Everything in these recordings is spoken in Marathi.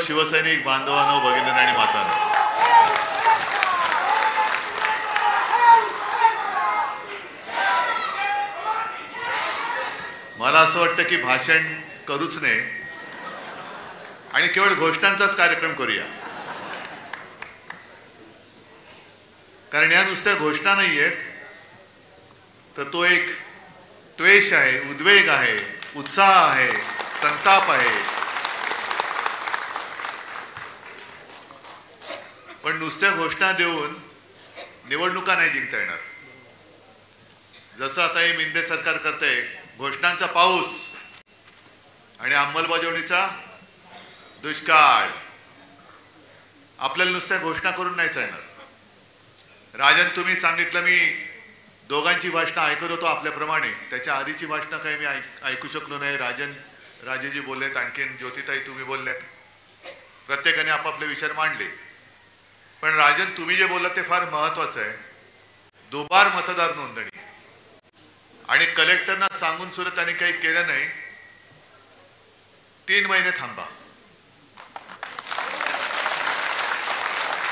शिवसैनिक बांधवांनो, भगिनींनो आणि मातांनो, मला असं वाटतं की भाषण करूच नये आणि केवळ घोषणांचाच कार्यक्रम करूया. कारण या नुसत्या घोषणा नाही आहेत, तर तो एक द्वेष आहे, उद्वेग आहे, उत्साह आहे, संताप आहे. पण नुसत्या घोषणा देऊन निवडणुका नाही जिंकता येणार. जसं आता हे मिंदे सरकार करतंय, घोषणांचा पाऊस आणि अंमलबजावणीचा दुष्काळ. आपल्याला नुसत्या घोषणा करून नाही चालणार. राजन, तुम्ही सांगितलं, मी दोघांची भाषणं ऐकत होतो आपल्याप्रमाणे. त्याच्या आधीची भाषणं काही मी ऐकू शकलो नाही. राजेजी बोललेत, आणखीन ज्योतिताई तुम्ही बोललेत, प्रत्येकाने आपापले विचार मांडले. पण राजन, तुम्ही जे बोललात ते फार महत्वाचं आहे. दुबार मतदार नोंदणी आणि कलेक्टरना सांगून सुद्धा त्यांनी काही केलं नाही. 3 महिने थांबा.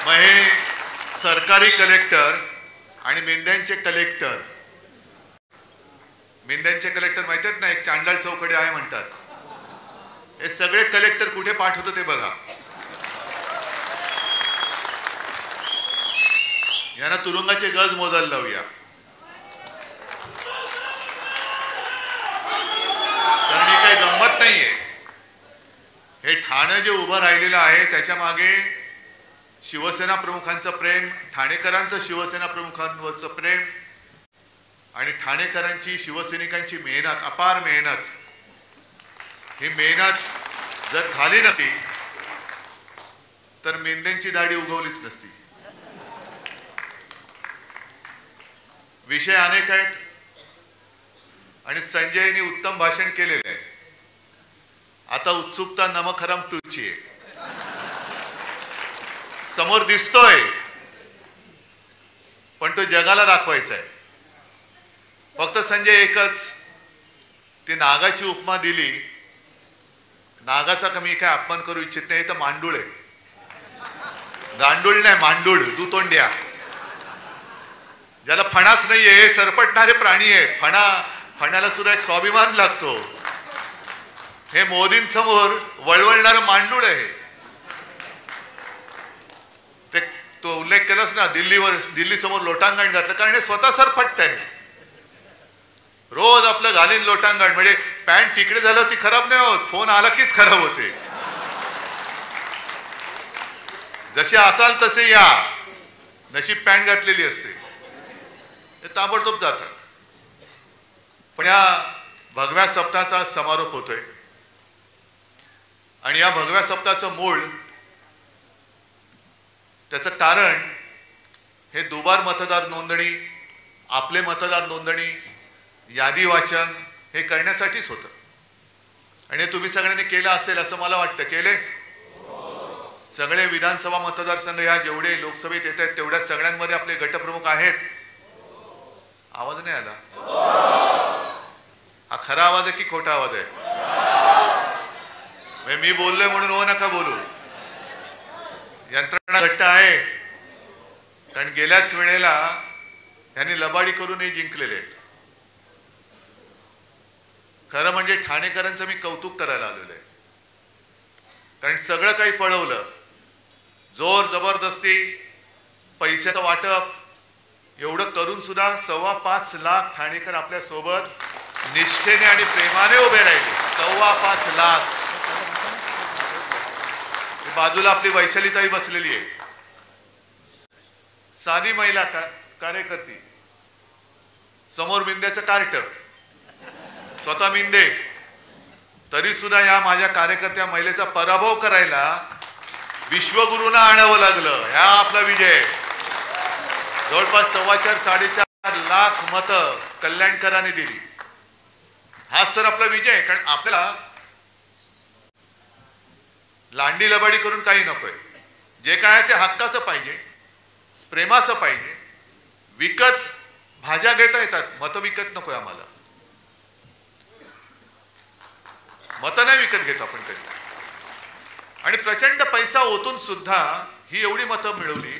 मग हे सरकारी कलेक्टर आणि मेंढ्यांचे कलेक्टर माहिती आहेत ना, एक चांडाळ चौकडे आहे म्हणतात. हे सगळे कलेक्टर कुठे पाठवतो ते बघा. यांना तुरुंगाचे गज मोजायला लावूया. कारण ही काही गंमत नाहीये. हे ठाणे जे उभं राहिलेलं आहे त्याच्या मागे शिवसेना प्रमुखांचं प्रेम, ठाणेकरांचं शिवसेना प्रमुखांवरचं प्रेम आणि ठाणेकरांची शिवसैनिकांची मेहनत, अपार मेहनत. ही मेहनत जर झाली नसती तर मेंढ्यांची दाढी उगवलीच नसती. विषय अनेक आहेत आणि संजयनी उत्तम भाषण केलेले आहे. आता उत्सुकता नमक हराम 2 ची आहे. समोर दिसतोय, पण तो जगाला दाखवायचा आहे. फक्त संजय एकच, ती नागाची उपमा दिली. नागाचा कमी काय अपमान करू इच्छित नाही, तर मांडूळ आहे. गांडूळ नाही, मांडूळ, दुतोंड्या, ज्याला फणाच नाहीये. हे सरपटणारे प्राणी आहेत. फणाला सुद्धा एक स्वाभिमान लागतो. हे मोदींसमोर वळवळणारं मांडूळ आहे. तो उल्लेख केलास ना, दिल्ली समोर लोटांगण घातलं, कारण हे स्वतः सरपट्ट आहे. रोज आपलं घालीन लोटांगण. म्हणजे पॅन्ट तिकडे झालं ती खराब नाही होत, फोन आला कीच खराब होते. जसे असाल तसे या. नशीब पॅन्ट घातलेली असते, ते ताबडतोब जातात. पण या भगव्या सप्ताहाचा समारोप होतोय आणि या भगव्या सप्ताहाचं मूळ, त्याचं कारण हे दुबार मतदार नोंदणी, आपले मतदार नोंदणी, यादी वाचन हे करण्यासाठीच होतं. आणि हे तुम्ही सगळ्यांनी केलं असेल असं मला वाटतं. केले? सगळे विधानसभा मतदारसंघ ह्या जेवढे लोकसभेत येत आहेत तेवढ्या सगळ्यांमध्ये आपले गटप्रमुख आहेत. आवाज नाही आला? हा खरा आवाज आहे की खोटा आवाज आहे? मी बोललोय म्हणून हो नका बोलू. यंत्रणा घट्ट आहे, कारण गेल्याच वेळेला त्यांनी लबाडी करून हे जिंकलेले आहेत. खरं म्हणजे ठाणेकरांचं मी कौतुक करायला आलेलो आहे. कारण सगळं काही पळवलं, जोर जबरदस्ती, पैशाचं वाटप, एवढं करून सुद्धा 5.25 लाख ठाणेकर आपल्या सोबत निष्ठेने आणि प्रेमाने उभे राहिले. 5.25 लाख. बाजूला आपली वैशालीताई बसलेली आहे, साधी महिला कार्यकर्ती. समोर मिंद्याचं कार्ट, स्वतः मिंदे. तरी सुद्धा या माझ्या कार्यकर्त्या महिलेचा पराभव करायला विश्वगुरूंना आणावं लागलं. ह्या आपला विजय. जवळपास 4.25-4.5 लाख मतं कल्याणकरांनी दिली. हा सर आपला विजय. कारण आपल्याला लांडी लबाडी करून काही नकोय. जे काय ते हक्काचं पाहिजे, प्रेमाचं पाहिजे. विकत भाज्या घेता येतात, मतं विकत नकोय आम्हाला. मतं नाही विकत घेतो आपण कधी. आणि प्रचंड पैसा ओतून सुद्धा ही एवढी मतं मिळवली,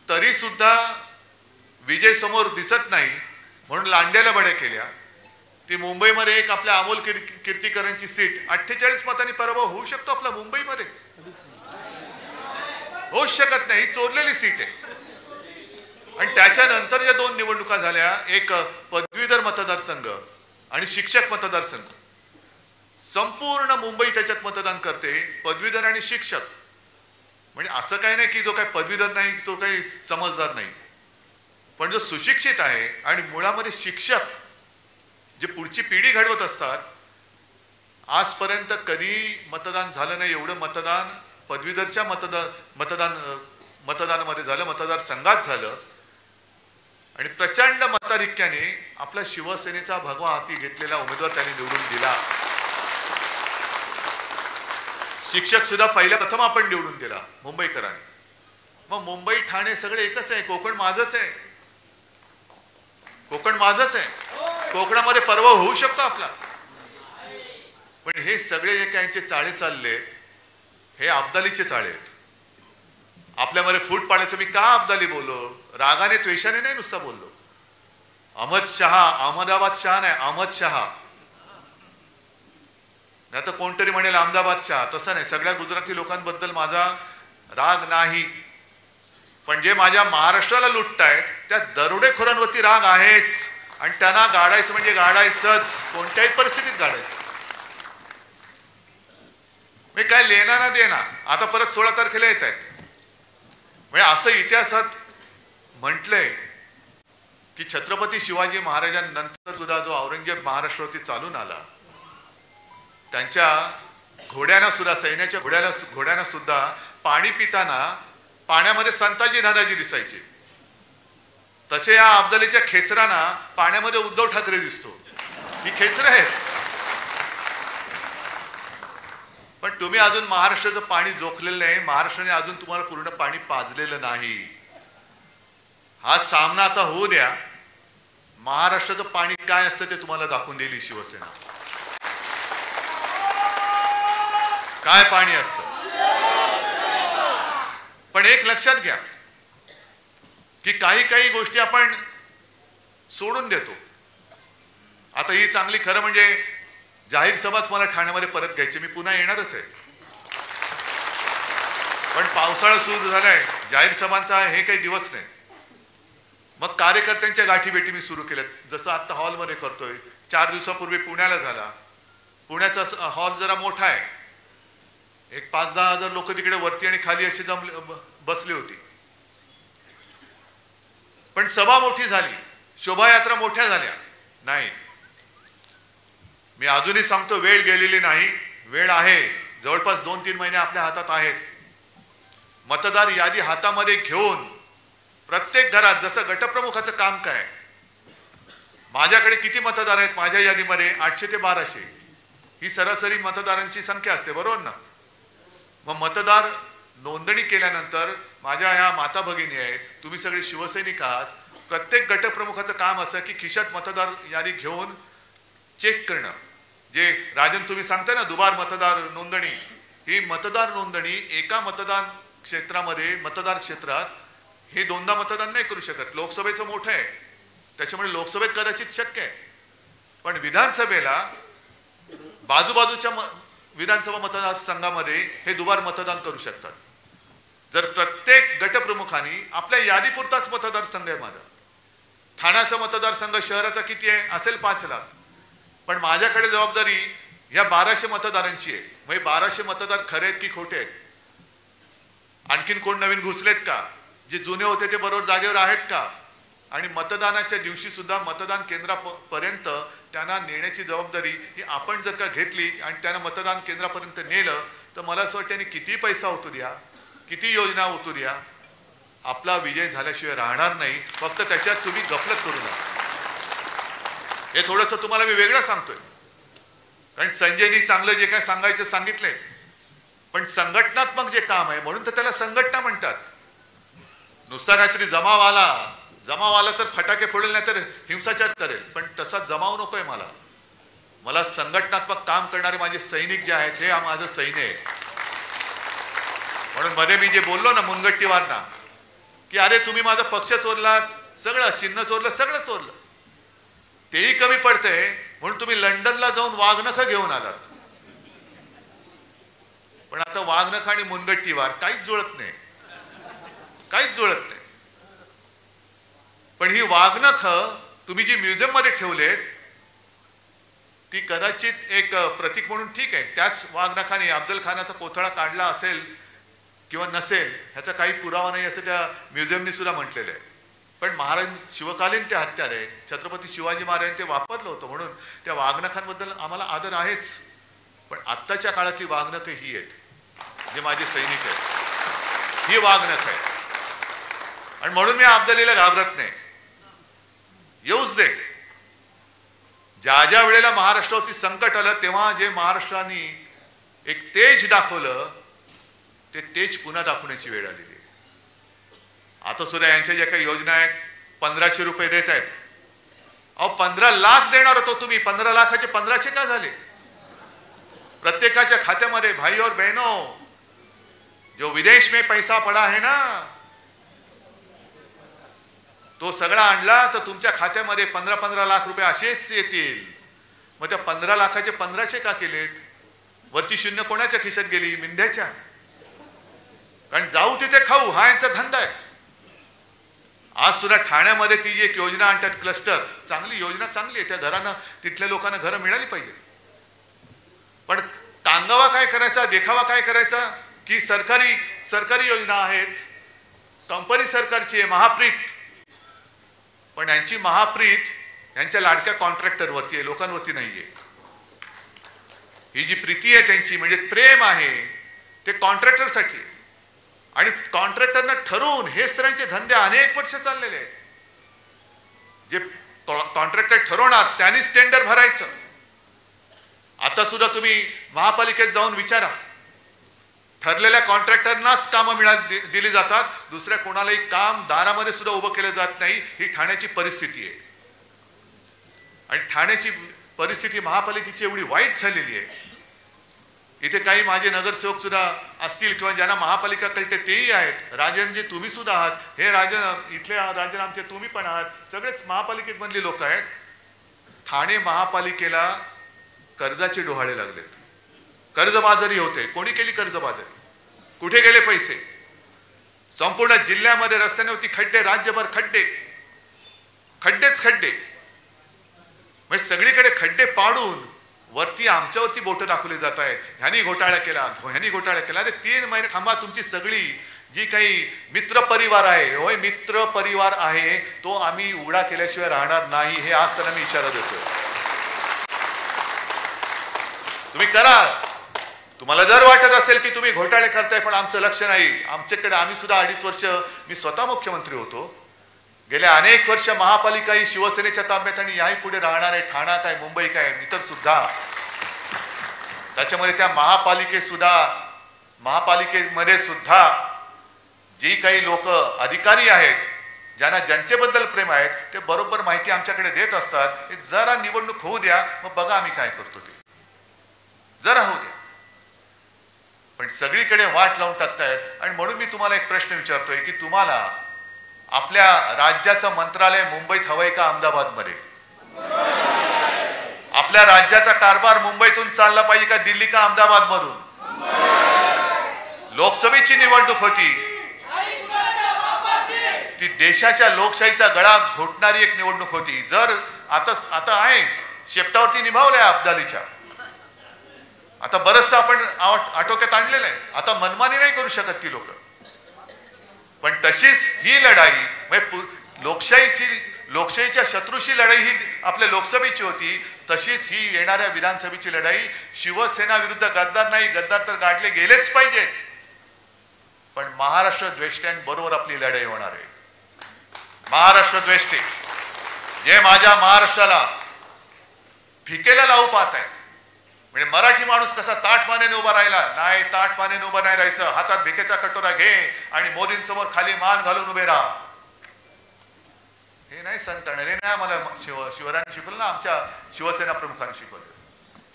तरी सुद्धा विजय समोर दिसत नाही म्हणून लांड्याला बड्या केल्या. ती मुंबईमध्ये एक आपल्या अमोल कीर्तीकरांची सीट 48 मतांनी पराभव होऊ शकतो आपला मुंबईमध्ये? होऊच शकत नाही. ही चोरलेली सीट आहे. आणि त्याच्यानंतर ज्या 2 निवडणुका झाल्या, एक पदवीधर मतदारसंघ आणि शिक्षक मतदारसंघ, संपूर्ण मुंबई त्याच्यात मतदान करते, पदवीधर आणि शिक्षक. म्हणजे असं काही नाही की जो काही पदवीधर नाही तो काही समजदार नाही, पण जो सुशिक्षित आहे आणि मुळामध्ये शिक्षक जे पुढची पिढी घडवत असतात, आजपर्यंत कधी मतदान झालं नाही एवढं मतदान पदवीधरच्या मतदानामध्ये झालं, मतदारसंघात झालं. आणि प्रचंड मताधिक्याने आपला शिवसेनेचा भगवा हाती घेतलेला उमेदवार त्यांनी निवडून दिला. शिक्षक सुद्धा प्रथम आपण निवडून दिला मुंबईकरांनी. मग मुंबई ठाणे सगळे एकच आहे. कोकण माझंच आहे. कोकण माझंच आहे. कोकणामध्ये पराभव होऊ शकतो आपला. पण हे सगळे जे काहींचे चाळे चालले हे अब्दालीचे चाळे आहेत. आपल्यामध्ये फूट पाडायचं. मी का अब्दाली बोललो? रागाने द्वेषाने नाही, नुसता बोललो. अहमद शहा, अहमदाबाद शहा नाही, अहमद शहा. नाही तर कोणतरी म्हणेल अहमदाबाद शहा. तसं नाही. सगळ्या गुजराती लोकांबद्दल माझा राग नाही, पण जे माझ्या महाराष्ट्राला लुटतायत त्या दरोडेखोरांवरती राग आहेच. आणि त्यांना गाडायचं म्हणजे गाडायचंच, कोणत्याही परिस्थितीत गाडायचं. मी काय लेना ना देना. आता परत 16 तारखेला येत आहेत. म्हणजे असं इतिहासात म्हटलंय की छत्रपती शिवाजी महाराजांनंतर सुद्धा जो औरंगजेब महाराष्ट्रावरती चालून आला, त्यांच्या घोड्यांना सुद्धा, सैन्याच्या घोड्यांना सुद्धा पाणी पिताना पाण्यामध्ये संताजी दादाजी दिसायचे. तसे या अब्दालीच्या खेचरांना पाण्यामध्ये उद्धव ठाकरे दिसतो. ही खेचर आहेत. पण तुम्ही अजून महाराष्ट्राचं पाणी जोखलेलं नाही. महाराष्ट्राने अजून तुम्हाला पूर्ण पाणी पाजलेलं नाही. हा सामना आता होऊ द्या. महाराष्ट्राचं पाणी काय असतं ते तुम्हाला दाखवून देईल ही शिवसेना. काय पाणी असतं. पण एक लक्षात घ्या की काही गोष्टी आपण सोडून देतो. आता ही चांगली, खरं म्हणजे जाहीर सभाच मला ठाण्यामध्ये परत घ्यायची. मी पुन्हा येणारच आहे. पण पावसाळा सुरू झालाय, जाहीर सभांचा हे काही दिवस नाही. मग कार्यकर्त्यांच्या गाठीभेटी मी सुरू केल्यात. जसं आता हॉलमध्ये करतोय. 4 दिवसापूर्वी पुण्याला झाला. पुण्याचा हॉल जरा मोठा आहे. एक 5-10 हजार लोक तिकडे वरती आणि खाली अशी बसली होती. पण सभा मोठी झाली, शोभायात्रा मोठ्या झाल्या नाही. मी अजूनही सांगतो, वेळ गेलेली नाही. वेळ आहे. जवळपास 2-3 महिने आपल्या हातात आहेत. मतदार यादी हातामध्ये घेऊन प्रत्येक घरात, जसं गटप्रमुखाचं काम काय, माझ्याकडे किती मतदार आहेत माझ्या यादीमध्ये? 800 ते 1200 ही सरासरी मतदारांची संख्या असते, बरोबर ना? मग मतदार नोंदणी केल्यानंतर माझ्या ह्या माता भगिनी आहेत, तुम्ही सगळे शिवसैनिक आहात. प्रत्येक गटप्रमुखाचं काम असं की खिशात मतदार यादी घेऊन चेक करणं. जे राजन तुम्ही सांगता ना दुबार मतदार नोंदणी, ही मतदार नोंदणी एका मतदान क्षेत्रामध्ये, मतदार क्षेत्रात हे 2दा मतदान नाही करू शकत. लोकसभेचं मोठं आहे, त्याच्यामुळे लोकसभेत कदाचित शक्य आहे. पण विधानसभेला बाजूबाजूच्या विधानसभा मतदारसंघामध्ये हे दुबार मतदान करू शकतात. जर प्रत्येक गटप्रमुखांनी आपल्या यादीपुरताच मतदारसंघ आहे माझा. ठाण्याचा मतदारसंघ शहराचा किती आहे? असेल 5 लाख. पण माझ्याकडे जबाबदारी ह्या 1200 मतदारांची आहे. म्हणजे 1200 मतदार खरे आहेत की खोटे आहेत? आणखीन कोण नवीन घुसलेत का? जे जुने होते ते बरोबर जागेवर आहेत का? आणि मतदानाच्या दिवशी सुद्धा मतदान केंद्रापर्यंत त्यांना नेण्याची जबाबदारी ही आपण जर का घेतली आणि त्यांना मतदान केंद्रापर्यंत नेलं तर मला असं वाटतं किती पैसा होतो द्या, किती योजना होतो द्या, आपला विजय झाल्याशिवाय राहणार नाही. फक्त त्याच्यात तुम्ही गफलत करू नका. हे थोडंसं तुम्हाला मी वेगळं सांगतोय, कारण संजयनी चांगलं जे काय सांगायचं सांगितलंय. पण संघटनात्मक जे काम आहे म्हणून तर त्याला संघटना म्हणतात. नुसता काहीतरी जमाव आला तर फटाके फोडेल, नाही तर हिंसाचार करेल, पण तसा जमाव नकोय मला. मला संघटनात्मक काम करणारे माझे सैनिक जे आहेत हे माझं सैन्य आहे. म्हणून मध्ये मी जे बोललो ना मुनगट्टीवारना की अरे तुम्ही माझा पक्ष चोरलात, सगळं चिन्ह चोरलं, सगळं चोरलं, तेही कमी पडतंय म्हणून तुम्ही लंडनला जाऊन वाघनखं घेऊन आलात. पण आता वाघनखं आणि मुनगट्टीवार काहीच जुळत नाही, काहीच जुळत नाही. पण ही वाघनखं तुम्ही जी म्युझियम मध्ये ठेवलेत ती कदाचित एक प्रतीक म्हणून ठीक आहे. त्याच वाघनखाने अफजल खानाचा कोथळा काढला असेल किंवा नसेल ह्याचा काही पुरावा नाही असं त्या म्युझियमनी सुद्धा म्हटलेलं आहे. पण महाराज शिवकालीन ते हत्यार आहे, छत्रपती शिवाजी महाराजांनी ते वापरलं होतं म्हणून त्या वाघनखांबद्दल आम्हाला आदर आहेच. पण आत्ताच्या काळातली वाघनखं ही आहेत जे माझे सैनिक आहेत, ही वाघनख आहे. आणि म्हणून मी अब्दालीला घाबरत नाही, येऊच दे. ज्या ज्या वेळेला महाराष्ट्रावरती संकट आलं तेव्हा जे महाराष्ट्राने एक तेज दाखवलं ते तेज पुन्हा दाखवण्याची वेळ आलेली आहे. आता सुद्धा यांच्या ज्या काही योजना आहेत 1500 रुपये देत आहेत. अहो 15 लाख देणार होतो तुम्ही, 15 लाखाचे 1500 का झाले? प्रत्येकाच्या खात्यामध्ये भाई और बहनों, जो विदेश में पैसा पड़ा है ना तो सगळा आणला तर तुमच्या खात्यामध्ये 15-15 लाख रुपये असेच येतील. मग त्या 15 लाखाचे 1500 का केलेत? वरची शून्य कोणाच्या खिशात गेली? मिंढ्याच्या. कारण जाऊ तिथे खाऊ हा यांचा धंदा आहे. आज सुद्धा ठाण्यामध्ये ती जी एक योजना आणतात क्लस्टर, चांगली योजना, चांगली आहे. त्या घरांना तिथल्या लोकांना घरं मिळाली पाहिजे. पण टांगावा काय करायचा, देखावा काय करायचा की सरकारी योजना आहेत, कंपनी सरकारची आहे, महाप्रीत. पण यांची महाप्रीत यांच्या लाडक्या कॉन्ट्रॅक्टरवरती आहे, लोकांवरती नाहीये. ही जी प्रीती आहे त्यांची म्हणजे प्रेम आहे ते कॉन्ट्रॅक्टरसाठी. आणि कॉन्ट्रॅक्टरना ठरवून हे स्त्रियांचे धंदे अनेक वर्ष चाललेले आहेत. जे कॉन्ट्रॅक्टर ठरवणार त्यांनीच टेंडर भरायचं. आता सुद्धा तुम्ही महापालिकेत जाऊन विचारा, ठरलेल्या कॉन्ट्रॅक्टरनाच कामं दिली जातात, दुसऱ्या कोणालाही काम दारामध्ये सुद्धा उभं केलं जात नाही. ही ठाण्याची परिस्थिती आहे. आणि ठाण्याची परिस्थिती महापालिकेची एवढी वाईट झालेली आहे. इथे काही माझे नगरसेवक सुद्धा असतील किंवा ज्यांना महापालिका कळते तेही आहेत. राजनजी तुम्ही सुद्धा आहात, हे राजन इथले राजन आमचे तुम्ही पण आहात, सगळेच महापालिकेत मधली लोक आहेत. ठाणे महापालिकेला कर्जाचे डोहाळे लागलेत, कर्जबाजारी होते. कोणी केली कर्जबाजारी? कुठे गेले पैसे? संपूर्ण जिल्ह्यामध्ये रस्त्यांवरती खड्डे, राज्यभर खड्डे, खड्डेच खड्डे. म्हणजे सगळीकडे खड्डे पाडून वरती आमच्यावरती बोट दाखवले जात आहेत. ह्यानी घोटाळा केला, ह्यानी घोटाळा केला. अरे 3 महिने थांबा. तुमची सगळी जी काही मित्र परिवार आहे, होय मित्र परिवार आहे, तो आम्ही उघडा केल्याशिवाय राहणार नाही. हे आज त्यांना मी इशारा देतोय. तुम्ही करा. तुम्हाला जर वाटत असेल की तुम्ही घोटाळे करताय पण आमचं लक्ष नाही, आमच्याकडे आम्ही सुद्धा 2.5 वर्ष मी स्वतः मुख्यमंत्री होतो. गेल्या अनेक वर्ष महापालिका ही शिवसेनेच्या ताब्यात आणि याही पुढे राहणार आहे. ठाणा काय, मुंबई काय, इतर सुद्धा. त्याच्यामध्ये त्या महापालिकेमध्ये सुद्धा जी काही लोक अधिकारी आहेत, ज्यांना जनतेबद्दल प्रेम आहेत, ते बरोबर माहिती आमच्याकडे देत असतात. जरा निवडणूक होऊ द्या, मग बघा आम्ही काय करतो ते. जरा होऊ द्या. पण सगळीकडे वाट लावून टाकतायत. आणि म्हणून मी तुम्हाला एक प्रश्न विचारतोय की तुम्हाला आपल्या राज्याचं मंत्रालय मुंबईत हवंय का अहमदाबाद मध्ये? आपल्या राज्याचा कारभार मुंबईतून चालला पाहिजे का दिल्ली का अहमदाबाद मधून? लोकसभेची निवडणूक होती, ती देशाच्या लोकशाहीचा गळा घोटणारी एक निवडणूक होती. जर आता आहे शेपटावरती निभावलंय अब्दालीच्या. आता बरंचसं आपण आटोक्यात आणलेलं आहे. आता मनमानी नाही करू शकत ती लोक. पण तशीच ही लढाई म्हणजे लोकशाहीच्या शत्रूशी लढाई ही आपल्या लोकसभेची होती. तशीच ही येणाऱ्या विधानसभेची लढाई शिवसेना विरुद्ध गद्दार नाही. गद्दार तर गाडले गेलेच पाहिजेत. पण महाराष्ट्र द्वेष्ट्यांबरोबर आपली लढाई होणार आहे. महाराष्ट्र द्वेष्टे जे माझ्या महाराष्ट्राला फिकेला लावू पाहत आहेत. म्हणजे मराठी माणूस कसा ताठमानेने उभा राहिला नाही, ताठमानेने उभा नाही राहायचं. हातात भिकेचा कटोरा घे आणि मोदींसमोर खाली मान घालून उभे राहा. हे नाही सांगता येणार. हे नाही आम्हाला शिवरायांनी शिकवलं ना, आमच्या शिवसेना प्रमुखांनी शिकवलं.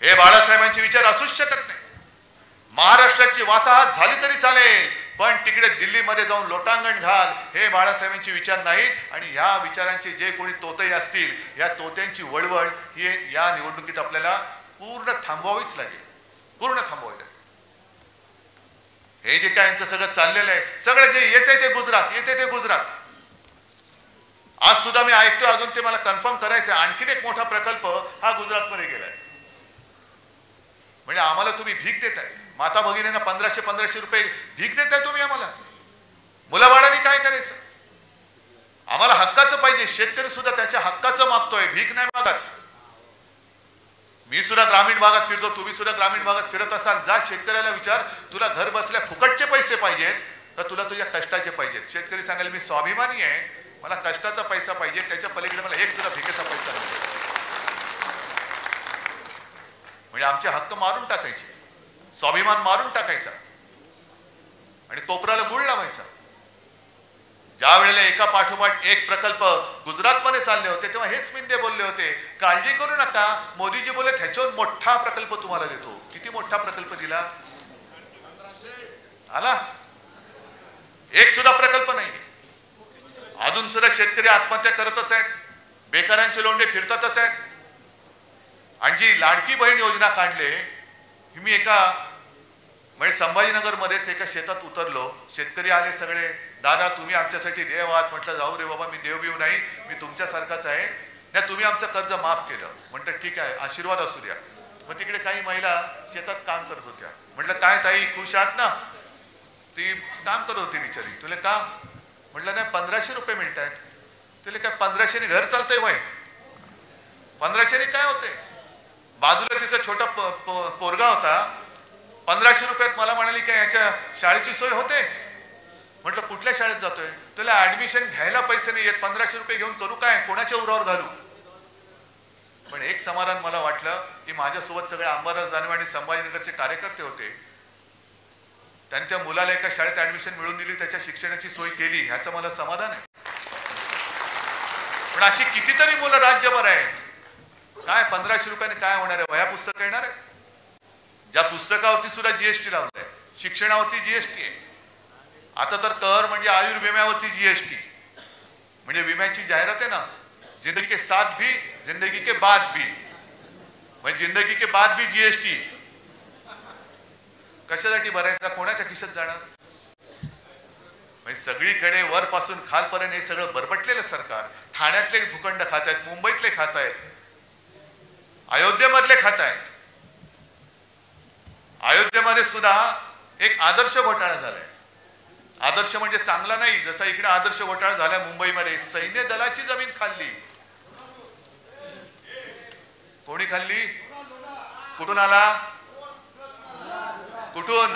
हे बाळासाहेबांचे विचार असूच शकत नाही. महाराष्ट्राची वाताहत झाली तरी चालेल, पण तिकडे दिल्लीमध्ये जाऊन लोटांगण घाल हे बाळासाहेबांचे विचार नाहीत आणि ह्या विचारांचे जे कोणी तोते असतील या तोत्यांची वळवळ ही या निवडणुकीत आपल्याला पूर्ण थांबवावीच लागेल, पूर्ण थांबवावी लागेल. हे जे काय यांचं सगळं चाललेलं आहे, सगळं जे येते ते गुजरात. आज सुद्धा मी ऐकतोय, अजून ते मला कन्फर्म करायचं आहे, आणखीन एक मोठा प्रकल्प हा गुजरातमध्ये गेलाय. म्हणजे आम्हाला तुम्ही भीक देताय, माता भगिनींना 1500 रुपये भीक देताय तुम्ही आम्हाला. मुलाबाळांनी काय करायचं? आम्हाला हक्काचं पाहिजे. शेतकरी सुद्धा त्याच्या हक्काचं मागतोय, भीक नाही मागत. मी सुद्धा ग्रामीण भागात फिरतो, तुम्ही सुद्धा ग्रामीण भागात फिरत असाल, जा शेतकऱ्याला विचार, तुला घर बसल्या फुकटचे पैसे पाहिजेत का तुला तुझ्या कष्टाचे पाहिजेत? शेतकरी सांगेल मी स्वाभिमानी आहे, मला कष्टाचा पैसा पाहिजे, त्याच्या पलीकडे मला एक सुद्धा भिकेचा पैसा नाही. म्हणजे आमचे हक्क मारून टाकायचे, स्वाभिमान मारून टाकायचा आणि कोपराला गुळ लावायचा. ज्या वेळेला एका पाठोपाठ एक प्रकल्प गुजरातमध्ये चालले होते तेव्हा हेच मिंदे बोलले होते, काळजी करू नका, मोदीजी बोलले ह्याच्यावर मोठा प्रकल्प तुम्हाला देतो. किती मोठा प्रकल्प दिला? आला एक सुद्धा प्रकल्प नाही. अजून सुद्धा शेतकरी आत्महत्या करतच आहेत, बेकारांचे लोंढे फिरतातच आहेत. आणि जी लाडकी बहीण योजना काढले, मी एका म्हणजे संभाजीनगर मध्येच एका शेतात उतरलो, शेतकरी आले सगळे, दादा तुम्ही आमच्यासाठी देव आहात. म्हटलं जाऊ रे बाबा, मी देव बिव नाही, मी तुमच्यासारखाच आहे. नाही तुम्ही आमचं कर्ज माफ केलं. म्हटलं ठीक आहे, आशीर्वाद असू द्या. मग तिकडे काही महिला शेतात काम करत होत्या. म्हटलं काय ताई खुश आहात ना? ती काम करत होती बिचारी. तुला का? म्हटलं नाही 1500 रुपये मिळत आहेत. तुला काय 1500ने घर चालतंय वय? 1500ने काय होते? बाजूला तिचा छोटा पोरगा होता, 1500 रुपयात मला म्हणाली काय याच्या शाळेची सोय होते? म्हटलं कुठल्या शाळेत जातोय? तुला ऍडमिशन घ्यायला पैसे नाही येत, 1500 रुपये घेऊन करू काय? कोणाच्या उरावर घालू? पण एक समाधान मला वाटलं की माझ्यासोबत सगळे अंबादास दानवे आणि संभाजीनगरचे कार्यकर्ते होते. त्यांनी त्या मुलाला एका शाळेत ऍडमिशन मिळवून दिली, त्याच्या शिक्षणाची सोय केली, ह्याचं मला समाधान आहे. पण अशी कितीतरी मुलं राज्यभर आहेत. काय 1500 रुपयाने काय होणार आहे? वह्या पुस्तक येणार आहे? ज्या पुस्तकावरती सुद्धा जीएसटी लावलाय, शिक्षणावरती जीएसटी आहे. आता तर कर म्हणजे आयुर्विम्यावरती जीएसटी, म्हणजे विम्याची जाहिरात आहे ना, जिंदगी के साथ भी जिंदगी के बाद भी, म्हणजे जिंदगी के बाद भी जीएसटी. कशासाठी भरायचा? कोणाच्या खिशात जाणार? म्हणजे सगळीकडे वरपासून खालपर्यंत हे सगळं बरबटलेलं सरकार. ठाण्यातले भूखंड खात आहेत, मुंबईतले खात आहेत, अयोध्येमधले खात आहेत. अयोध्येमध्ये सुद्धा एक आदर्श घोटाळा झालाय. आदर्श म्हणजे चांगला नाही, जसा इकडे आदर्श घोटाळा झाला मुंबईमध्ये. सैन्य दलाची जमीन खाल्ली. कोणी खाल्ली? कुठून आला? कुठून?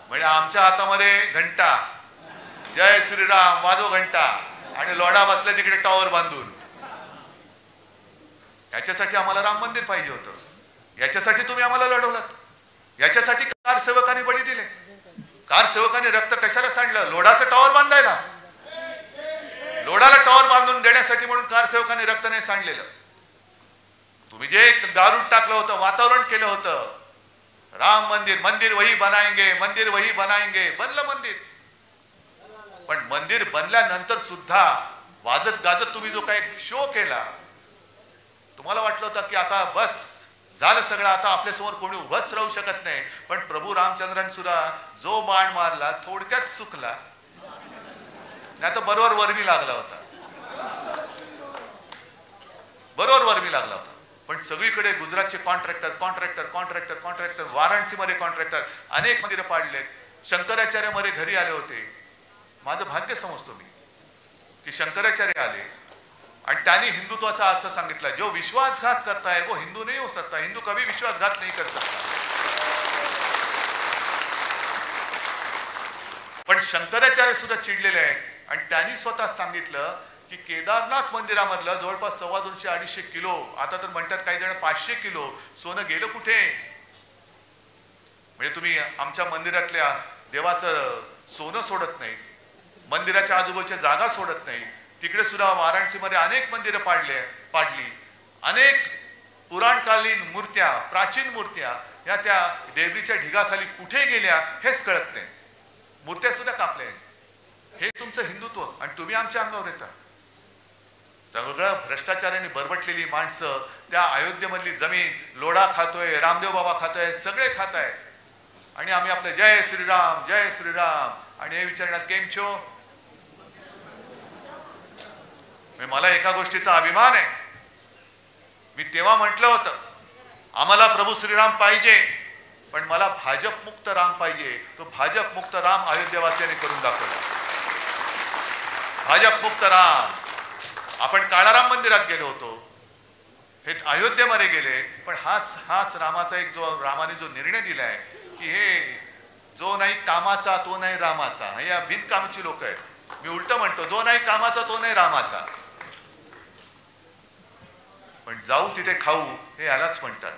म्हणजे आमच्या हातामध्ये घंटा, जय श्रीराम वाजव घंटा, आणि लोढा बसला तिकडे टॉवर बांधून. याच्यासाठी आम्हाला राम मंदिर पाहिजे होतं, याच्यासाठी तुम्ही आम्हाला लढवलात, याच्यासाठी कारसेवकांनी बळी दिले. कारसेवकांनी रक्त कशाला सांडलं? लोढाचं टॉवर बांधायला. लोढाला टॉवर बांधून देण्यासाठी म्हणून कारसेवकांनी रक्त नाही सांडलेलं. तुम्ही जे गारूड टाकलं होतं, वातावरण केलं होतं, राम मंदिर, मंदिर वही बनाएंगे, मंदिर वही बनाएंगे, बनलं मंदिर. पण मंदिर बनल्यानंतर सुद्धा वाजत गाजत तुम्ही जो काही शो केला, तुम्हाला वाटलं होतं की आता बस झालं सगळं, आता आपल्यासमोर कोणी उभंच राहू शकत नाही. पण प्रभू रामचंद्रांनी सुद्धा जो बाण मारला थोडक्यात चुकला, नाही तर बरोबर वर्मी लागला होता, बरोबर वर्मी लागला होता. पण सगळीकडे गुजरातचे कॉन्ट्रॅक्टर कॉन्ट्रॅक्टर कॉन्ट्रॅक्टर कॉन्ट्रॅक्टर, वाराणसीमध्ये कॉन्ट्रॅक्टर, अनेक मंदिरं पाडलेत. शंकराचार्य मध्ये घरी आले होते. माझं भाग्य समजतो मी की शंकराचार्य आले आणि त्यांनी हिंदुत्वाचा अर्थ सांगितला. जो विश्वासघात करता है वो हिंदू नहीं हो सकता, हिंदू कभी विश्वासघात नहीं कर सकता. पण शंकराचार्य सुद्धा चिडलेले आहेत आणि त्यांनी स्वतः सांगितलं की केदारनाथ मंदिरामधलं जवळपास 250-250 किलो, आता तर म्हणतात काही जण 500 किलो सोनं गेलं कुठे? म्हणजे तुम्ही आमच्या मंदिरातल्या देवाचं सोनं सोडत नाही, मंदिराच्या आजूबाजूच्या जागा सोडत नाही. तिकडे सुद्धा वाराणसीमध्ये अनेक मंदिरं पाडली, अनेक पुराणकालीन मूर्त्या, प्राचीन मूर्त्या या त्या डेबरीच्या ढिगाखाली कुठे गेल्या हेच कळत नाही. मूर्त्या सुद्धा कापल्या. हे तुमचं हिंदुत्व आणि तुम्ही आमच्या अंगावर येता. सगळं भ्रष्टाचाराने बरबटलेली माणसं त्या अयोध्येमधली जमीन लोढा खातोय, रामदेव बाबा खातोय, सगळे खात आहे आणि आम्ही आपलं जय श्रीराम जय श्रीराम आणि हे विचारण्यात केम छो. मला एका गोष्टीचा अभिमान आहे. मी तेव्हा म्हटलं होतं आम्हाला प्रभू श्रीराम पाहिजे, पण मला भाजप मुक्त राम पाहिजे. तो भाजप मुक्त राम अयोध्येवासियांनी करून दाखवला. भाजप मुक्त राम. आपण काळाराम मंदिरात गेलो होतो, हे अयोध्येमध्ये गेले, पण हाच रामाचा एक जो रामाने जो निर्णय दिलाय की हे जो नाही कामाचा तो नाही रामाचा. हे या बिनकामची लोक आहेत. मी उलट म्हणतो जो नाही कामाचा तो नाही रामाचा. पण जाऊ तिथे खाऊ हे यालाच म्हणतात.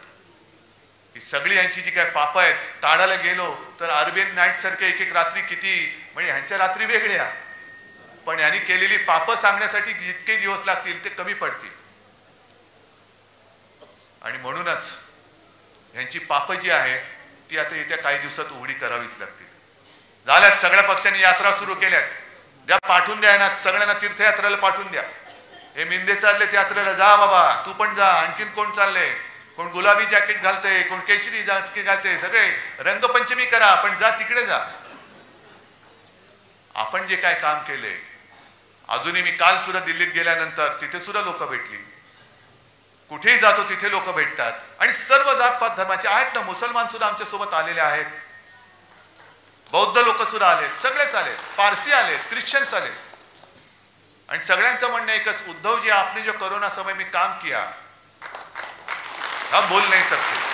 ही सगळी यांची जी काय पाप आहेत, ताडाला गेलो तर अरबियन नाईट सारखे एक एक रात्री किती, म्हणजे ह्यांच्या रात्री वेगळ्या, पण यांनी केलेली पाप सांगण्यासाठी जितके दिवस लागतील ते कमी पडतील. आणि म्हणूनच यांची पाप जी आहे ती आता येत्या काही दिवसात उघडी करावीच लागतील. झाल्यात सगळ्या पक्षांनी यात्रा सुरू केल्यात. द्या पाठवून द्या ना, सगळ्यांना तीर्थयात्रेला पाठवून द्या. हे मिंदे चालले यात्रेला, जा बाबा तू पण जा. आणखीन कोण चालले, कोण गुलाबी जॅकेट घालते, कोण केशरी जॅकेट घालते, सगळे रंगपंचमी करा, पण जा तिकडे जा. आपण जे काय काम केले, अजूनही मी काल सुद्धा दिल्लीत गेल्यानंतर तिथे सुद्धा लोक भेटली. कुठेही जातो तिथे लोक भेटतात आणि सर्व जातपात धर्माचे आहेत ना. मुसलमान सुद्धा आमच्या सोबत आलेले आहेत, बौद्ध लोक सुद्धा आलेत, सगळेच आलेत, पारसी आलेत, ख्रिश्चन्स आलेत. आणि सगळ्यांचं म्हणणं एकच, उद्धव जी आपने जो कोरोना समय में काम किया हम भूल नहीं सकते.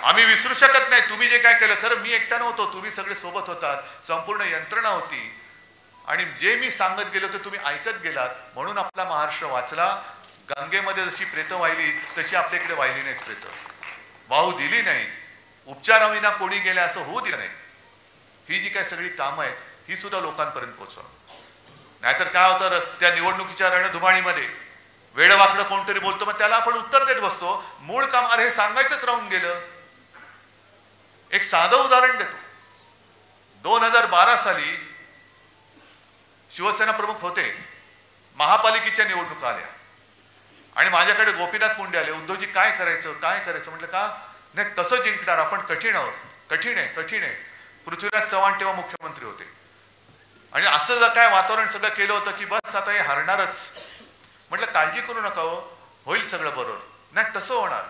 आम्ही विसरू शकत नाही. तुम्ही जे काय केलं, खरं मी एकटा नव्हतो, तुम्ही सगळे सोबत होतात, संपूर्ण यंत्रणा होती आणि जे मी सांगत गेलो ते तुम्ही ऐकत गेलात, म्हणून आपला महाराष्ट्र वाचला. गंगेमध्ये जशी प्रेतं वाहिली तशी आपल्याकडे वाहिली नाहीत प्रेतं, वाहू दिली नाही. उपचाराविना कोणी गेले असं होऊ दिलं नाही. ही जी काय सगळी कामं आहेत ही सुद्धा लोकांपर्यंत पोहोचवा. नाहीतर काय होतं, त्या निवडणुकीच्या रणधुमाळीमध्ये वेडवाकडं कोणतरी बोलतो, मग त्याला आपण उत्तर देत बसतो. मूळ काम अरे हे सांगायचंच राहून गेलं. एक साधं उदाहरण देतो. 2012 साली शिवसेना प्रमुख होते, महापालिकेच्या निवडणुका आल्या आणि माझ्याकडे गोपीनाथ मुंडे आले. उद्धवजी काय करायचं काय करायचं. म्हटलं का नाही, कसं जिंकणार आपण, कठीण आहोत, कठीण आहे कठीण आहे. पृथ्वीराज चव्हाण तेव्हा मुख्यमंत्री होते आणि असं जर काय वातावरण सगळं केलं होतं की बस आता हे हरणारच. म्हटलं काळजी करू नका हो, होईल सगळं बरोबर. नाही कसं होणार.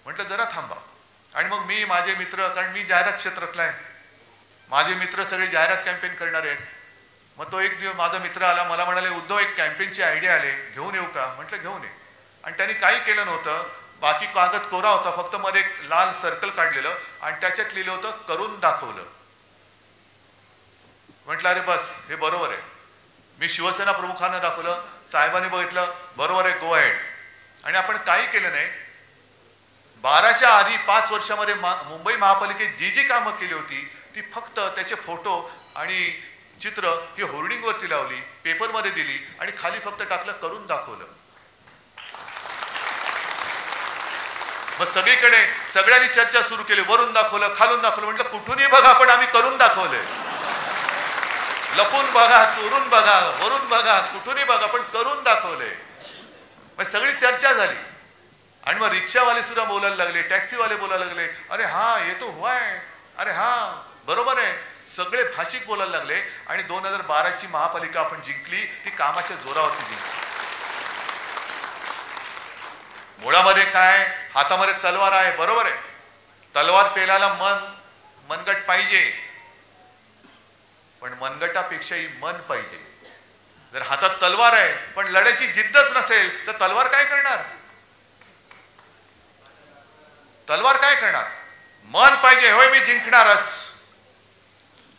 म्हटलं जरा थांबा. आणि मग मी माझे मित्र, कारण मी जाहिरात क्षेत्रातला आहे, माझे मित्र सगळे जाहिरात कॅम्पेन करणारे आहेत. मग तो एक दिवस माझा मित्र आला, मला म्हणाले उद्धव एक कॅम्पेनची आयडिया आले, घेऊन येऊ का. म्हटलं घेऊन ये. आणि त्यांनी काही केलं नव्हतं, बाकी कागद कोरा होता, फक्त मध्ये एक लाल सर्कल काढलेलं आणि त्याच्यात लिहिलं होतं करून दाखवलं. म्हटलं अरे बस हे बरोबर आहे. मी शिवसेना प्रमुखांना दाखवलं, साहेबांनी बघितलं, बरोबर आहे, गो अहेड. आणि आपण काही केलं नाही. 12च्या आधी 5 वर्षामध्ये मुंबई महापालिकेत जी जी कामं केली होती ती फक्त त्याचे फोटो आणि चित्र ही होर्डिंगवरती लावली, पेपरमध्ये दिली आणि खाली फक्त टाकलं करून दाखवलं. मग सगळीकडे सगळ्यांनी चर्चा सुरू केली, वरून दाखवलं खालून दाखवलं. म्हटलं कुठूनही बघा पण आम्ही करून दाखवलंय. लपून बघा, चोरून बघा, वरून बघा, कुठूनही बघा पण करून दाखवलंय. मग सगळी चर्चा झाली आणि मग रिक्षावाले सुद्धा बोलायला लागले, टॅक्सीवाले बोलायला लागले, अरे हा ये तो हुआ है, अरे हा बरोबर आहे. सगळे भाषिक बोलायला लागले आणि 2012ची महापालिका आपण जिंकली, ती कामाच्या जोरावरती जिंकली. मुळामध्ये काय, हातामध्ये तलवार आहे, बरोबर आहे. तलवार पेलाला मनगट पाहिजे, पण मनगटापेक्षाही मन पाहिजे. जर हातात तलवार आहे पण लढायची जिद्दच नसेल तर तलवार काय करणार. तलवार काय करणार. मन पाहिजे, होय मी जिंकणारच.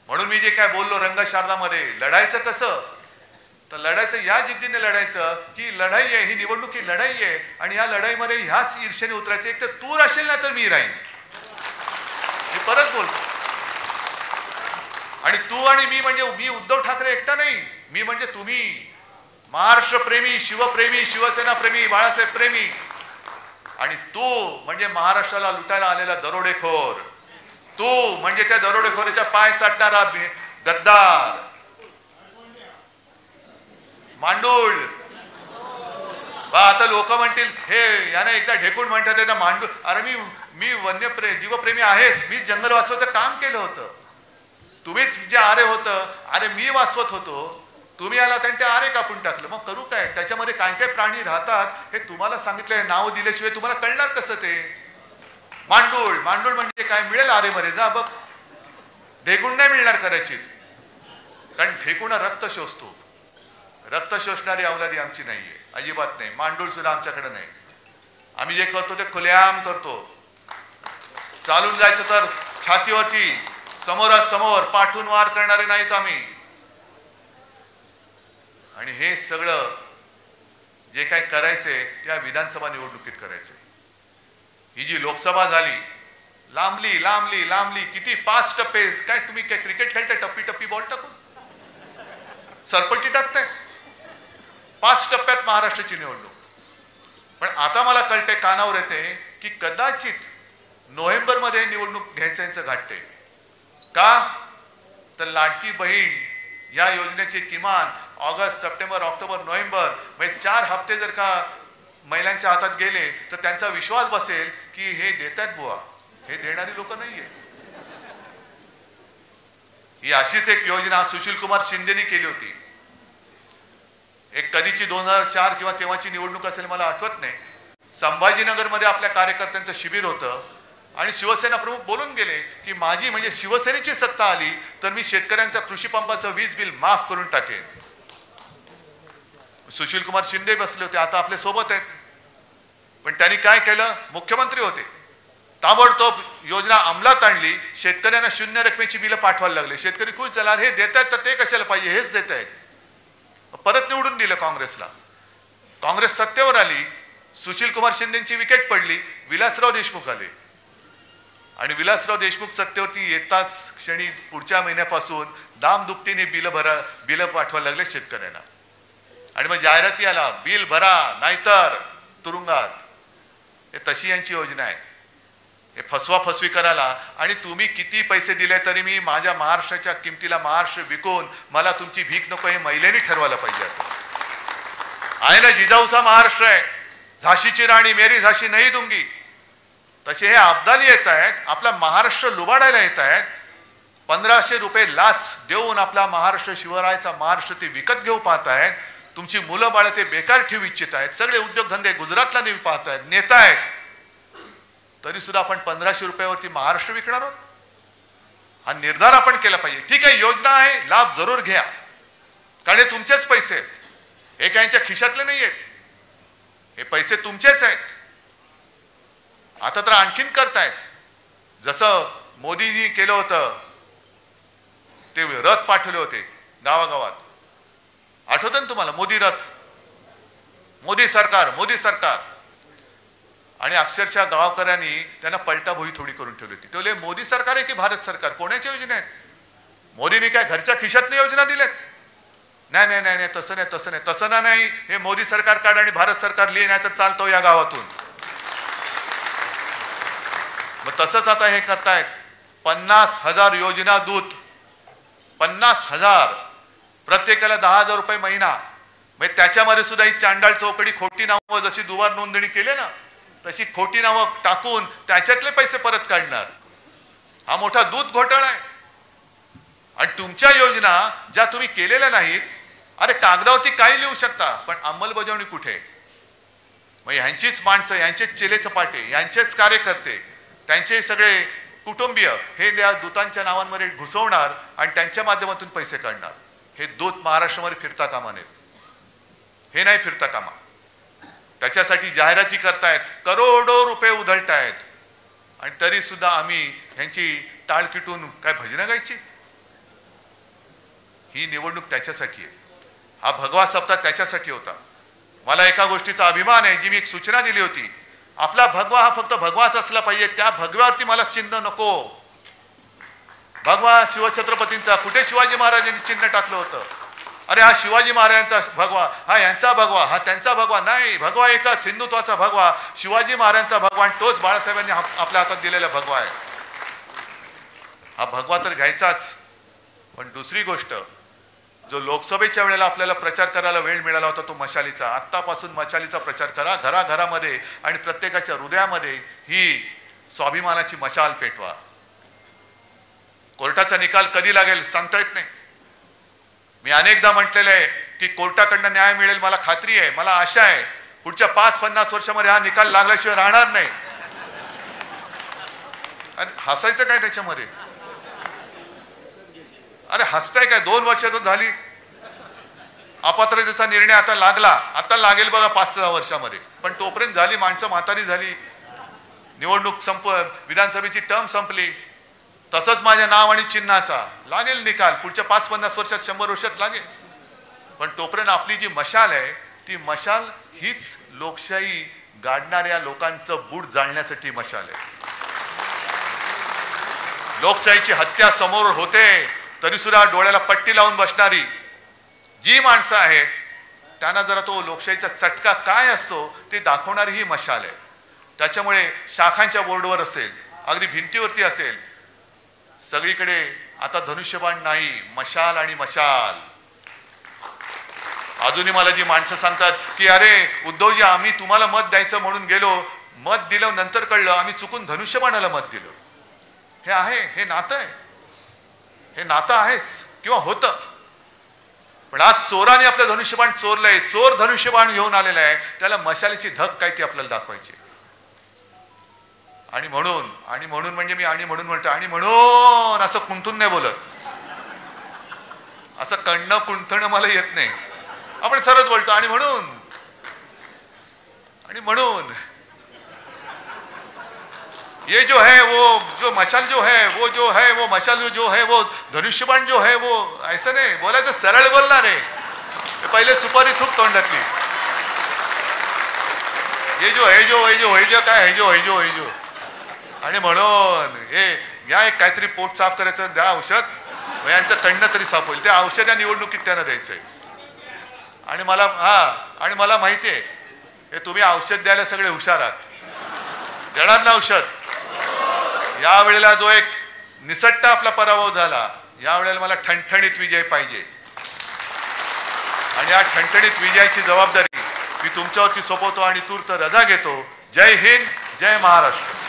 म्हणून मी जे काय बोललो रंगशारदामध्ये, लढायचं कसं तर लढायचं या जिद्दीने लढायचं की लढाई आहे, ही निवडणूक ही लढाई आहे आणि या लढाईमध्ये ह्याच ईर्षेने उतरायचं. एक तर तू राहशील ना तर मी राहीन. मी परत बोलतो. आणि तू आणि मी म्हणजे मी उद्धव ठाकरे एकटा नाही, मी म्हणजे तुम्ही, महाराष्ट्र प्रेमी, शिवप्रेमी, शिवसेना प्रेमी, बाळासाहेब प्रेमी, आणि तू म्हणजे महाराष्ट्राला लुटायला आलेला दरोडेखोर, तू म्हणजे त्या दरोडेखोरीच्या पाय चाटणारा गद्दार, मांडूळ. आता लोक म्हणतील हे याने एकदा ढेकून म्हणतात ना मांडूळ. अरे मी जीवप्रेमी आहेच, मी जंगल वाचवायचं काम केलं होतं. तुम्हीच जे आरे होतं, अरे मी वाचवत होतो, तुम्ही आला आणि ते आरे कापून टाकलं. मग करू काय? त्याच्यामध्ये काय काय प्राणी राहतात हे तुम्हाला सांगितलंय. नाव दिल्याशिवाय तुम्हाला कळणार कसं ते? मांडूळ, मांडूळ म्हणजे काय? मिळेल आरे मध्ये जा बघ. ढेकूण नाही मिळणार कदाचित, कारण ढेकूण रक्त शोषतो. रक्त शोषणारी अवलादी आमची नाहीये, अजिबात नाही. मांडूळ सुद्धा आमच्याकडे नाही. आम्ही जे करतो ते खुलेआम करतो. चालून जायचं तर छातीवरती समोरासमोर पाठून वार करणारे नाहीत आम्ही. आणि हे सगळं जे काय करायचंय त्या विधानसभा निवडणुकीत करायचंय. ही जी लोकसभा झाली, लांबली लांबली लांबली, किती 5 टप्पे. काय तुम्ही काय क्रिकेट खेळताय टप्पी टप्पी बॉल टाकून? सरपट्टी टाकताय? 5 टप्प्यात महाराष्ट्राची निवडणूक. पण आता मला कळते, कानावर येते की कदाचित नोव्हेंबरमध्ये निवडणूक घ्यायचं यांचं घाटते. का? तर लाडकी बहीण या योजनेचे किमान ऑगस्ट, सप्टेंबर, ऑक्टोबर, नोव्हेंबर म्हणजे 4 हप्ते जर का महिलांच्या हातात गेले तर त्यांचा विश्वास बसेल की हे देतात बुवा, हे देणारी लोक नाहीये. ही अशीच एक योजना सुशील कुमार शिंदेनी केली होती. एक कधीची 2004 किंवा तेव्हाची निवडणूक असेल, मला आठवत नाही. संभाजीनगरमध्ये आपल्या कार्यकर्त्यांचं शिबिर होतं आणि शिवसेना प्रमुख बोलून गेले की माझी म्हणजे शिवसेनेची सत्ता आली तर मी शेतकऱ्यांचा कृषी पंपाचं वीज बिल माफ करून टाकेन. सुशील कुमार शिंदे बसले होते, आता आपल्या सोबत आहेत. पण त्यांनी काय केलं? मुख्यमंत्री होते, ताबडतोब योजना अंमलात आणली. शेतकऱ्यांना 0 रकमेची बिलं पाठवायला लागले. शेतकरी खुश झाला, हे देत आहेत तर ते कशाला पाहिजे, हेच देत आहेत. परत निवडून दिलं काँग्रेसला. काँग्रेस सत्तेवर आली, सुशील कुमार शिंदेची विकेट पडली, विलासराव देशमुख आले. आणि विलासराव देशमुख सत्तेवरती येताच क्षणी पुढच्या महिन्यापासून दामदुपटीने बिल पाठवायला लागले शेतकऱ्यांना. आणि मग जाहिराती आला, बिल भरा नाहीतर तुरुंगात. हे तशी यांची योजना आहे. हे फसवी करायला. आणि तुम्ही किती पैसे दिले तरी मी माझ्या महाराष्ट्राच्या किमतीला महाराष्ट्र विकून मला तुमची भीक नको, हे महिलांनी ठरवायला पाहिजे. आहे ना, जिजाऊचा महाराष्ट्र आहे, झाशीची राणी मेरी झाशी नाही दूंगी. तसे हे अब्दाली येत आहेत, आपला महाराष्ट्र लुबाडायला येत आहेत. 1500 रुपये लाच देऊन आपला महाराष्ट्र, शिवरायाचा महाराष्ट्र ते विकत घेऊ पाहत आहेत. तुमची मुलं बाळ ते बेकार ठेवू इच्छित आहेत. सगळे उद्योगधंदे गुजरातला नेऊ पाहत आहेत, नेता आहेत. तरी सुद्धा आपण 1500 रुपयावरती महाराष्ट्र विकणार आहोत? हा निर्धार आपण केला पाहिजे. ठीक आहे, योजना आहे, लाभ जरूर घ्या, कारण हे तुमचेच पैसे आहेत. हे काय यांच्या खिशातले नाही आहेत, हे पैसे तुमचेच आहेत. आता तर आणखीन करतायत. जसं मोदींनी केलं होतं, ते रथ पाठवले होते गावागावात. आठवतं ना तुम्हाला? मोदी रथ, मोदी सरकार. आणि अक्षरशः गावकऱ्यांनी त्यांना पलटा भोई थोडी करून ठेवली होती. ते मोदी सरकार आहे की भारत सरकार? कोणाच्या योजना आहेत? मोदींनी काय घरच्या खिशातनं योजना दिल्यात? नाही नाही नाही, तसं नाही. हे मोदी सरकार काढ आणि भारत सरकार लिहि, नाही तर चालतो या गावातून. मग तसंच आता हे करतायत. 50,000 योजना दूत, 50,000, प्रत्येकाला 10,000 रुपये महिना. म्हणजे त्याच्यामध्ये सुद्धा ही चांडाळ चौकडी, खोटी नावं, जशी दुबार नोंदणी केली ना तशी खोटी नावं टाकून त्याच्यातले पैसे परत काढणार. हा मोठा दूध घोटाळा आहे. आणि तुमच्या योजना ज्या तुम्ही केलेल्या नाहीत, अरे कागदावरती काही लिहू शकता, पण अंमलबजावणी कुठे? मग ह्यांचीच माणसं, यांचेच चेले चपाटे, यांचेच कार्यकर्ते, त्यांचे सगळे कुटुंबीय हे या दूतांच्या नावांमध्ये घुसवणार आणि त्यांच्या माध्यमातून पैसे काढणार. हे दूत महाराष्ट्रामध्ये फिरता कामा नये, हे नाही फिरता कामा. त्याच्यासाठी जाहिराती करतायत, करोडो रुपये उधळतायत. आणि तरी सुद्धा आम्ही ह्यांची टाळ किटून काय भजनं गायची? ही निवडणूक त्याच्यासाठी आहे. हा भगवा सप्ताह त्याच्यासाठी होता. मला एका गोष्टीचा अभिमान आहे, जी मी एक सूचना दिली होती. आपला भगवा हा फक्त भगवाच असला पाहिजे. त्या भगव्यावरती मला चिन्ह नको. भगवा शिवछत्रपतींचा कुठे शिवाजी महाराजांनी चिन्ह टाकलं होतं? अरे हा शिवाजी महाराजांचा भगवा, हा यांचा भगवा, हा त्यांचा भगवा नाही. भगवा एकच, हिंदुत्वाचा भगवा, शिवाजी महाराजांचा भगवा, आणि तोच बाळासाहेबांनी आपल्या हातात दिलेला भगवा आहे. हा भगवा तर घ्यायचाच. पण दुसरी गोष्ट, जो लोकसभेच्या वेळेला आपल्याला प्रचार करायला वेळ मिळाला होता तो मशालीचा, आत्तापासून मशालीचा प्रचार करा. घराघरामध्ये आणि प्रत्येकाच्या हृदयामध्ये ही स्वाभिमानाची मशाल पेटवा. कोर्टाचा निकाल कधी लागेल सांगता येत नाही. मी अनेकदा म्हटलेलं आहे की कोर्टाकडनं न्याय मिळेल, मला खात्री आहे, मला आशा आहे. पुढच्या 5-50 वर्षामध्ये हा निकाल लागल्याशिवाय राहणार नाही. आणि हसायचं काय त्याच्यामध्ये? अरे हसताय काय? 2 वर्ष झाली, अपात्रतेचा निर्णय आता लागला, आता लागेल बघा 5-6 वर्षामध्ये. पण तोपर्यंत झाली, माणसं म्हातारी झाली, निवडणूक विधानसभेची टर्म संपली. तसंच माझ्या नाव आणि चिन्हाचा लागेल निकाल, पुढच्या 5-50 वर्षात, 100 वर्षात लागेल. पण तोपर्यंत आपली जी मशाल आहे, ती मशाल हीच लोकशाही गाडणाऱ्या लोकांचं बूट जाळण्यासाठी मशाल आहे. लोकशाहीची हत्या समोर होते तरी सुद्धा डोळ्याला पट्टी लावून बसणारी जी माणसं आहेत, त्यांना जरा तो लोकशाहीचा चटका काय असतो ते दाखवणारी ही मशाल आहे. त्याच्यामुळे शाखांच्या बोर्डवर असेल, अगदी भिंतीवरती असेल, सगळीकडे आता धनुष्यबाण नाही, मशाल आणि मशाल. अजूनही मला जी माणसं सांगतात की अरे उद्धवजी, आम्ही तुम्हाला मत द्यायचं म्हणून गेलो, मत दिलं, नंतर कळलं आम्ही चुकून धनुष्यबाणाला मत दिलं. हे आहे, हे नातं आहे, हे नातं आहेच किंवा होतं. पण आज चोराने आपलं धनुष्यबाण चोरलंय, चोर धनुष्यबाण घेऊन आलेला आहे, त्याला मशालीची धक काय ती आपल्याला दाखवायची. आणि म्हणून म्हणजे मी आणि म्हणून म्हणतो, आणि म्हणून असं कुंठून नाही बोलत, असं कणणं कुंठणं मला येत नाही. आपण सरळ बोलतो आणि म्हणून ये जो है वो जो मशाल जो है वो मशाल जो है वो धनुष्यबाण जो है वो, ऐसा नाही बोलायचं, सरळ बोलणार आहे. पहिले सुपारी थूक तोंडातली. ये जो है जो काय है जो आणि म्हणून हे या एक काहीतरी पोट साफ करायचं, द्या औषध, यांचं कणणं तरी साफ होईल. ते औषध या निवडणुकीत त्यांना द्यायचंय. आणि मला माहिती आहे हे तुम्ही औषध द्यायला सगळे हुशार आहात, देणार ना औषध. या वेळेला जो एक निसट्टा आपला पराभव झाला, या वेळेला मला ठणठणीत विजय पाहिजे. आणि या ठणठणीत विजयाची जबाबदारी मी तुमच्यावरती सोपवतो आणि तूर्त रजा घेतो. जय हिंद, जय महाराष्ट्र.